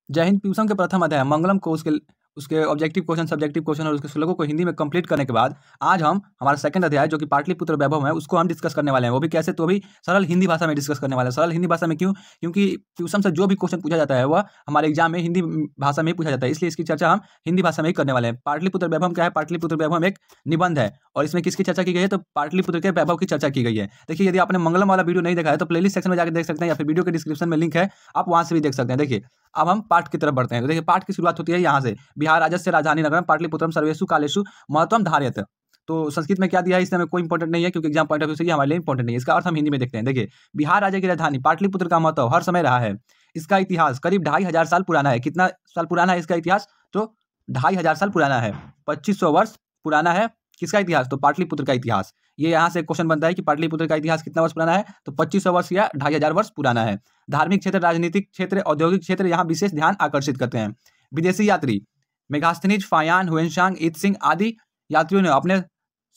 जय हिंद ट्यूशन के प्रथम अध्याय मंगलम को उसके ऑब्जेक्टिव क्वेश्चन, सब्जेक्टिव क्वेश्चन और उसके श्लोकों को हिंदी में कंप्लीट करने के बाद आज हम हमारा सेकंड अध्याय जो कि पाटलिपुत्र वैभव है उसको हम डिस्कस करने वाले हैं। वो भी कैसे, तो भी सरल हिंदी भाषा में डिस्कस करने वाले हैं। सरल हिंदी भाषा में क्यों? क्योंकि ट्यूशन से जो भी क्वेश्चन पूछा जाता है वह हमारे एग्जाम में हिंदी भाषा में ही पूछा जाता है, इसलिए इसकी चर्चा हम हिंदी भाषा में ही करने वाले हैं। पाटलिपुत्र वैभव क्या है? पाटलिपुत्र वैभव एक निबंध है और इसमें किसकी चर्चा की गई है? तो पाटलिपुत्र के वैभव की चर्चा की गई है। देखिए, यदि आपने मंगलम वाला वीडियो नहीं देखा है तो प्लेलिस्ट सेक्शन में जाकर देख सकते हैं या फिर वीडियो के डिस्क्रिप्शन में लिंक है, आप वहां से भी देख सकते हैं। देखिए, अब हम पाठ की तरफ बढ़ते हैं। तो देखिए, पाठ की शुरुआत होती है यहाँ से, बिहार राजस्य राजधानी नगरम पाटलिपुत्रम सर्वेषु कालेषु महत्वम धारयत। तो संस्कृत में क्या दिया है इसमें कोई इंपॉर्टेंट नहीं है, क्योंकि एग्जाम पॉइंट ऑफ व्यू से ये हमारे लिए इंपॉर्टेंट नहीं है। इसका अर्थ हम हिंदी में देखते हैं। देखिए, बिहार राज्य की राजधानी पाटलिपुत्र का महत्व हर समय रहा है। इसका इतिहास करीब 2500 साल पुराना है। कितना साल पुराना है इसका इतिहास? तो 2500 साल पुराना है। 2500 वर्ष पुराना है किसका इतिहास? तो पाटलिपुत्र का इतिहास। ये यहाँ से क्वेश्चन बनता है कि पाटलिपुत्र का इतिहास कितना वर्ष पुराना है? तो 2500 वर्ष या 2500 वर्ष पुराना है। धार्मिक क्षेत्र, राजनीतिक क्षेत्र, औद्योगिक क्षेत्र यहाँ विशेष ध्यान आकर्षित करते हैं। विदेशी यात्री मेघास्थनीज, फायान, हुएनसांग, इत सिंह आदि यात्रियों ने अपने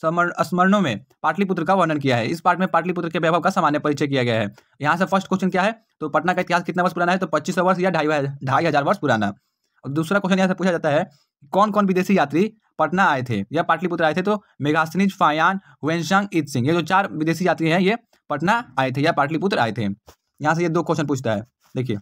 स्मरणों में पाटलिपुत्र का वर्णन किया है। इस पाठ में पाटलिपुत्र के वैभव का सामान्य परिचय किया गया है। यहाँ से फर्स्ट क्वेश्चन क्या है? तो पटना का इतिहास कितना वर्ष पुराना है? तो 2500 वर्ष या 2500 वर्ष पुराना। और दूसरा क्वेश्चन यहाँ से पूछा जाता है, कौन कौन विदेशी यात्री पटना आए थे या पाटलिपुत्र आए थे? तो मेघास्थनीज, फायान, हुएनसांग, इत सिंह, ये जो 4 विदेशी यात्री हैं ये पटना आए थे या पाटलिपुत्र आए थे। यहाँ से ये 2 क्वेश्चन पूछता है। देखिए,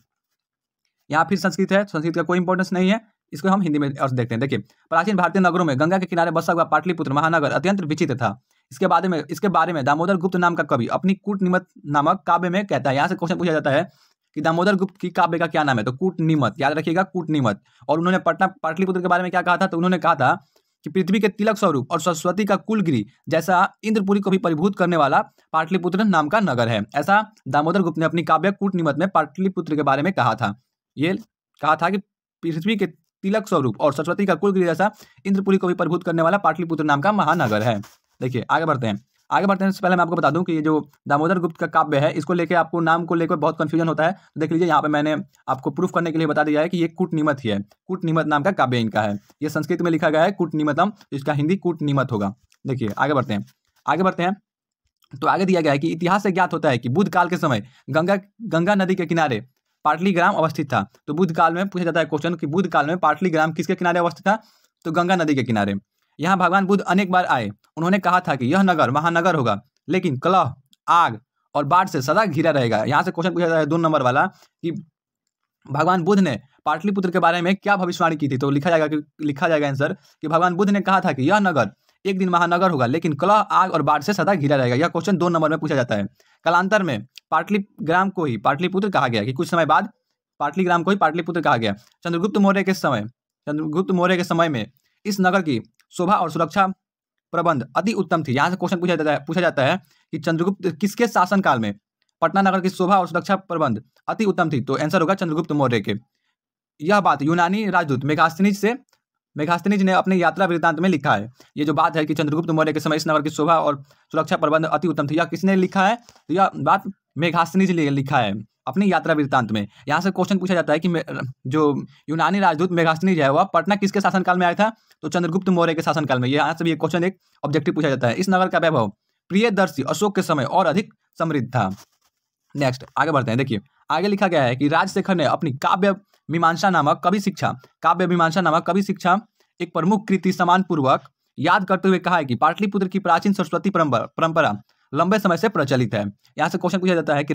यहाँ फिर संस्कृत है, संस्कृत का कोई इंपॉर्टेंस नहीं है, इसको हम हिंदी में अर्थ देखते हैं। देखिए, प्राचीन भारतीय नगरों में गंगा के किनारे बसा हुआ पाटलिपुत्र महानगर अत्यंत विचित्र था। इसके बारे में दामोदर गुप्त नाम का कवि अपनी कूटनीमत नामक काव्य में कहता है। यहाँ से क्वेश्चन पूछा जाता है कि दामोदर गुप्त की काव्य का क्या नाम है? तो कूटनीमत, याद रखिएगा, कूटनीमत। और उन्होंने पाटलिपुत्र के बारे में क्या कहा था? तो उन्होंने कहा था कि पृथ्वी के तिलक स्वरूप और सरस्वती का कुलगिरी जैसा इंद्रपुरी को भी परिभूत करने वाला पाटलिपुत्र नाम का नगर है। ऐसा दामोदर गुप्त ने अपनी काव्य कूटनीमत में पाटलिपुत्र के बारे में कहा था। ये कहा था कि पृथ्वी के तिलक स्वरूप और सरस्वती का कुलगिरी जैसा इंद्रपुरी को भी परिभूत करने वाला पाटलिपुत्र नाम का महानगर है। देखिए, आगे बढ़ते हैं। इससे पहले मैं आपको बता दूं कि ये जो दामोदर गुप्त का काव्य है, इसको लेके आपको नाम को लेकर बहुत कंफ्यूजन होता है। तो देख लीजिए, यहाँ पे मैंने आपको प्रूफ करने के लिए बता दिया है कि ये कूटनीमत ही है। कूटनीमत नाम का काव्य इनका है। ये संस्कृत में लिखा गया है कूटनीमतम, इसका हिंदी कूटनीमत होगा। देखिए, आगे बढ़ते हैं। तो आगे दिया गया है कि इतिहास से ज्ञात होता है कि बुद्ध काल के समय गंगा नदी के किनारे पाटली ग्राम अवस्थित था। तो बुद्ध काल में पूछा जाता है क्वेश्चन कि बुद्ध काल में पाटली ग्राम किसके किनारे अवस्थित था? तो गंगा नदी के किनारे। यहाँ भगवान बुद्ध अनेक बार आए। उन्होंने कहा था कि यह नगर महानगर होगा, लेकिन कलह, आग और बाढ़ से सदा घिरा रहेगा। यहाँ से क्वेश्चन पूछा जाता है 2 नंबर वाला कि भगवान बुद्ध ने पाटलिपुत्र के बारे में क्या भविष्यवाणी की थी? तो लिखा जाएगा आंसर कि भगवान बुद्ध ने कहा था कि यह नगर एक दिन महानगर होगा, लेकिन कलह, आग और बाढ़ से सदा घिरा रहेगा। यह क्वेश्चन 2 नंबर में पूछा जाता है। कालांतर में पाटली ग्राम को ही पाटलिपुत्र कहा गया कि कुछ समय बाद पाटली ग्राम को ही पाटलिपुत्र कहा गया। चंद्रगुप्त मौर्य के समय में इस नगर की शोभा और सुरक्षा प्रबंध अति उत्तम थी। यहाँ से क्वेश्चन पूछा जाता है कि चंद्रगुप्त किसके शासनकाल में पटना नगर की शोभा और सुरक्षा प्रबंध अति उत्तम थी? तो आंसर होगा चंद्रगुप्त मौर्य के। यह बात यूनानी राजदूत मेघास्थनीज ने अपने यात्रा वृत्तांत में लिखा है। ये जो बात है कि चंद्रगुप्त मौर्य के समय इस नगर की शोभा और सुरक्षा प्रबंध अति उत्तम थी, यह किसने लिखा है? तो यह बात मेघास्थनीज ने लिखा है अपनी यात्रा वृत्तांत में। यहाँ से क्वेश्चन पूछा जाता है कि जो यूनानी राजदूत मेघास्थनीज है वह पटना किसके शासनकाल में आया था? तो चंद्रगुप्त मौर्य के शासनकाल में। यहाँ से भी एक क्वेश्चन एक ऑब्जेक्टिव पूछा जाता है। इस नगर का वैभव प्रियदर्शी अशोक के समय और अधिक समृद्ध था। नेक्स्ट, आगे बढ़ते हैं। देखिए, आगे लिखा गया है कि राजशेखर ने अपनी काव्य मीमांसा नामक कवि शिक्षा एक प्रमुख कृति सम्मान पूर्वक याद करते हुए कहा है कि पाटलिपुत्र की प्राचीन सरस्वती परंपरा लंबे समय से प्रचलित है। यहाँ से क्वेश्चन पूछा जाता है कि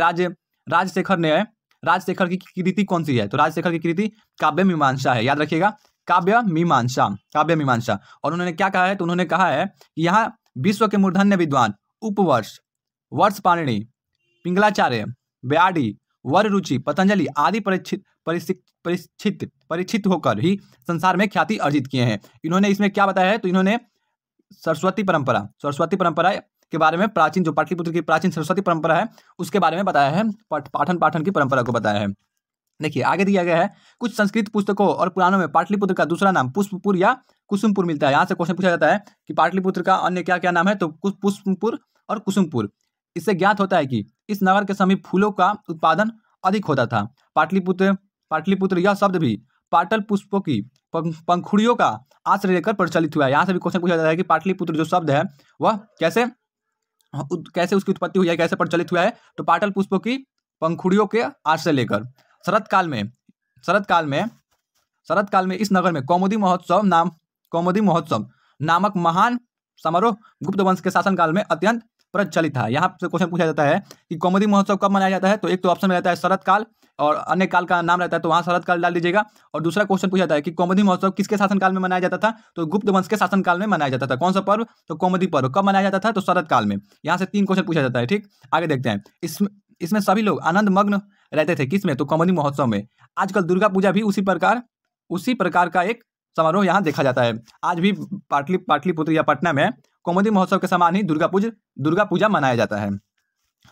राजशेखर की कृति कौन सी है? तो राजशेखर की कृति काव्य मीमांसा है। याद रखिएगा, काव्य मीमांसा। और उन्होंने क्या कहा है? तो उन्होंने कहा है कि यहाँ विश्व के मूर्धन्य विद्वान उपवर्ष, वर्षपाणिनि, पिंगलाचार्य, व्याडी, वररुचि, पतंजलि आदि परीक्षित होकर ही संसार में ख्याति अर्जित किए हैं। इन्होंने इसमें क्या बताया है? तो इन्होंने सरस्वती परंपरा के बारे में, प्राचीन जो पाटलिपुत्र की प्राचीन सरस्वती परंपरा है उसके बारे में बताया है, पाठन की परंपरा को बताया है। देखिए, आगे दिया गया है कुछ संस्कृत पुस्तकों और पुराणों में पाटलिपुत्र का दूसरा नाम पुष्पपुर या कुसुमपुर मिलता है। यहाँ से क्वेश्चन पूछा जाता है कि पाटलिपुत्र का अन्य क्या क्या नाम है? तो पुष्पपुर और कुसुमपुर। इससे ज्ञात होता है कि इस नगर के समीप फूलों का उत्पादन अधिक होता था। पाटलिपुत्र यह शब्द भी पाटल पुष्पों की पंखुड़ियों का आश्रय लेकर प्रचलित हुआ है। यहाँ से भी क्वेश्चन पूछा जाता है कि पाटलिपुत्र जो शब्द है वह कैसे उसकी उत्पत्ति हुई है, कैसे प्रचलित हुआ है? तो पाटल पुष्पों की पंखुड़ियों के आश्रय लेकर। शरत काल में शरद काल में इस नगर में कौमुदी महोत्सव नामक महान समारोह गुप्त वंश के शासनकाल में अत्यंत प्रचलित था। यहाँ से क्वेश्चन पूछा जाता है कि कौमुदी महोत्सव कब मनाया जाता है, तो एक तो ऑप्शन में रहता है शरद काल और अन्य काल का नाम रहता है, तो वहाँ शरद काल डाल दीजिएगा। और दूसरा क्वेश्चन पूछा जाता है कि कौमुदी महोत्सव किसके शासनकाल में मनाया जाता था, तो गुप्त वंश के शासनकाल में मनाया जाता था। कौन सा पर्व, तो कौमुदी पर्व कब मनाया जाता था, तो शरद काल में। यहाँ से 3 क्वेश्चन पूछा जाता है। ठीक, आगे देखते हैं। इसमें सभी लोग आनंद मग्न रहते थे, किसमें, तो कौमुदी महोत्सव में। आजकल दुर्गा पूजा भी उसी प्रकार का एक समारोह यहाँ देखा जाता है। आज भी पाटलिपुत्र या पटना में कौमुदी महोत्सव के समान ही दुर्गा पूजा मनाया जाता है।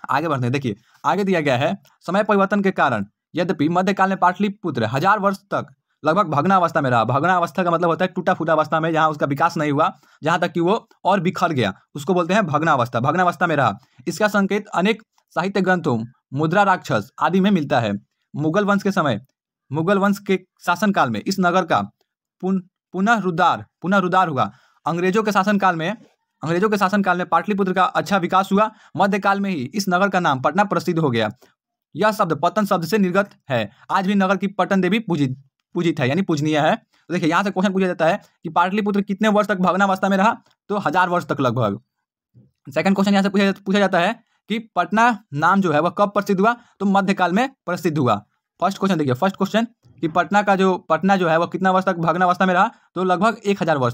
आगे बढ़ते हैं। देखिए आगे दिया गया है, समय परिवर्तन के कारण यद्यपि मध्यकाल में पाटलिपुत्र 1000 वर्ष तक लगभग भग्नावस्था में रहा। भग्नावस्था का मतलब होता है टूटा फूटा अवस्था में, जहाँ उसका विकास नहीं हुआ, जहाँ तक कि वो और बिखर गया, उसको बोलते हैं भग्नावस्था में रहा। इसका संकेत अनेक साहित्य ग्रंथों, मुद्रा राक्षस आदि में मिलता है। मुगल वंश के शासनकाल में इस नगर का पुनरुद्धार हुआ। अंग्रेजों के शासनकाल में पाटलिपुत्र का अच्छा विकास हुआ। मध्यकाल में ही इस नगर का नाम पटना प्रसिद्ध हो गया। यह शब्द पतन शब्द से निर्गत है। आज भी नगर की पटन देवी पूजित है, यानी पूजनीय है। तो देखिए यहाँ से क्वेश्चन पूछा जाता है कि पाटलिपुत्र कितने वर्ष तक भग्नावस्था में रहा, तो 1000 वर्ष तक लगभग। सेकंड क्वेश्चन यहाँ से पूछा जाता है कि पटना नाम जो है वह कब प्रसिद्ध हुआ, तो मध्यकाल में प्रसिद्ध हुआ। फर्स्ट क्वेश्चन कि पटना जो है वह कितना वर्ष तक भग्नावस्था में रहा, तो लगभग 1000 वर्ष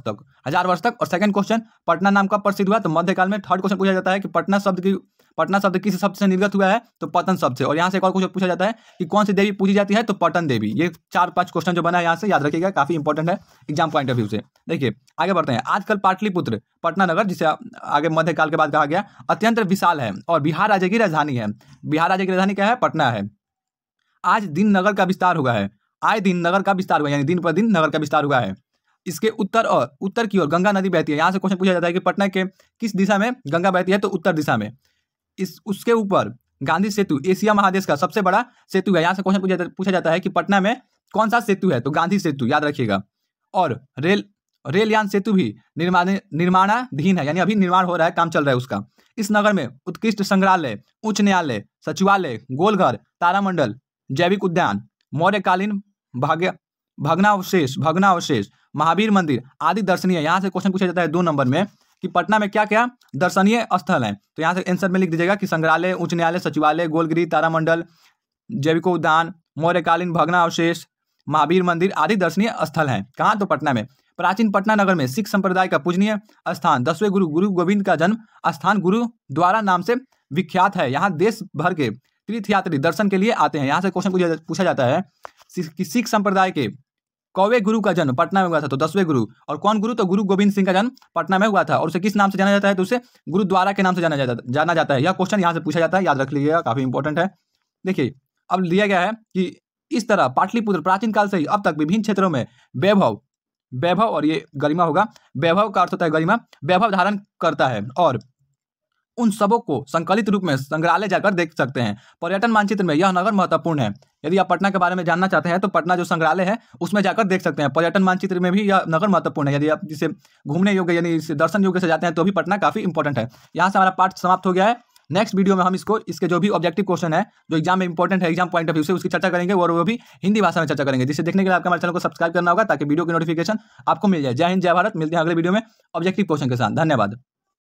तक। और सेकंड क्वेश्चन, पटना नाम कब प्रसिद्ध हुआ, तो मध्यकाल में। थर्ड क्वेश्चन पूछा जाता है कि पटना शब्द किस शब्द से निर्गत हुआ है, तो पतन शब्द से। और यहाँ से एक और क्वेश्चन पूछा जाता है कि कौन सी देवी पूजी जाती है, तो पटन देवी। ये 4-5 क्वेश्चन जो बना है यहाँ से याद रखिएगा, काफी इंपॉर्टेंट है एग्जाम पॉइंट ऑफ व्यू से। देखिए आगे बढ़ते हैं। आजकल पाटलिपुत्र पटना नगर, जिसे आगे मध्यकाल के बाद कहा गया, अत्यंत विशाल है और बिहार राज्य की राजधानी है। बिहार राज्य की राजधानी क्या है, पटना है। आए दिन नगर का विस्तार हुआ, यानी दिन पर दिन नगर का विस्तार हुआ है। इसके उत्तर की ओर गंगा नदी बहती है। यहाँ से क्वेश्चन पूछा जाता है कि पटना के किस दिशा में गंगा बहती है, तो उत्तर दिशा में। उसके ऊपर गांधी सेतु एशिया महादेश का सबसे बड़ा सेतु है। यहाँ से क्वेश्चन पूछा जाता है कि पटना में कौन सा सेतु है, तो गांधी सेतु, याद रखिएगा। और रेलयान सेतु भी निर्माणाधीन है, यानी अभी निर्माण हो रहा है, काम चल रहा है उसका। इस नगर में उत्कृष्ट संग्रहालय, उच्च न्यायालय, सचिवालय, गोलघर, तारामंडल, जैविक उद्यान, मौर्यकालीन भग्नावशेष, महावीर मंदिर आदि दर्शनीय। यहाँ से क्वेश्चन पूछा जाता है 2 नंबर में कि पटना में क्या क्या दर्शनीय स्थल हैं, तो यहाँ से आंसर में लिख दीजिएगा कि संग्रहालय, उच्च न्यायालय, सचिवालय, गोलगिरी, तारामंडल, जैविक उद्यान, मौर्यकालीन भग्नावशेष, महावीर मंदिर आदि दर्शनीय स्थल हैं। कहाँ, तो पटना में। प्राचीन पटना नगर में सिख संप्रदाय का पूजनीय स्थान 10वें गुरु गोविंद का जन्म स्थान गुरुद्वारा नाम से विख्यात है। यहाँ देश भर के तीर्थयात्री दर्शन के लिए आते हैं। यहाँ से क्वेश्चन पूछा जाता है कि सिख संप्रदाय के कौवे गुरु का जन्म पटना में हुआ था, तो 10वें गुरु। और कौन गुरु, तो गुरु गोविंद सिंह का जन्म पटना में हुआ था। और उसे किस नाम से जाना जाता है, तो उसे गुरुद्वारा के नाम से जाना जाता है। यह क्वेश्चन यहाँ से पूछा जाता है, याद रख लीजिएगा, काफी इंपॉर्टेंट है। देखिए अब दिया गया है कि इस तरह पाटलिपुत्र प्राचीन काल से ही अब तक विभिन्न क्षेत्रों में वैभव और ये गरिमा होगा, वैभव का अर्थ होता है गरिमा, वैभव धारण करता है। और उन सबों को संकलित रूप में संग्रहालय जाकर देख सकते हैं। पर्यटन मानचित्र में यह नगर महत्वपूर्ण है। यदि आप पटना के बारे में जानना चाहते हैं तो पटना जो संग्रहालय है उसमें जाकर देख सकते हैं। पर्यटन मानचित्र में भी यह नगर महत्वपूर्ण है। यदि आप जिसे घूमने योग्य यानी इसे दर्शन योग्य से जाते हैं तो भी पटना काफी इंपॉर्टेंट है। यहाँ से हमारा पाठ समाप्त हो गया है। नेक्स्ट वीडियो में हम इसके जो भी ऑब्जेक्टिव क्वेश्चन है जो एग्जाम में इंपॉर्टेंट है एग्जाम पॉइंट ऑफ व्यू से, उसकी चर्चा करेंगे और वो भी हिंदी भाषा में चर्चा करेंगे। जिसे देखने के लिए आपको हमारे चैनल को सब्सक्राइब करना होगा ताकि वीडियो की नोटिफिकेशन आपको मिल जाए। जय हिंद, जय भारत। मिलते हैं अगले वीडियो में ऑब्जेक्टिव क्वेश्चन के साथ। धन्यवाद।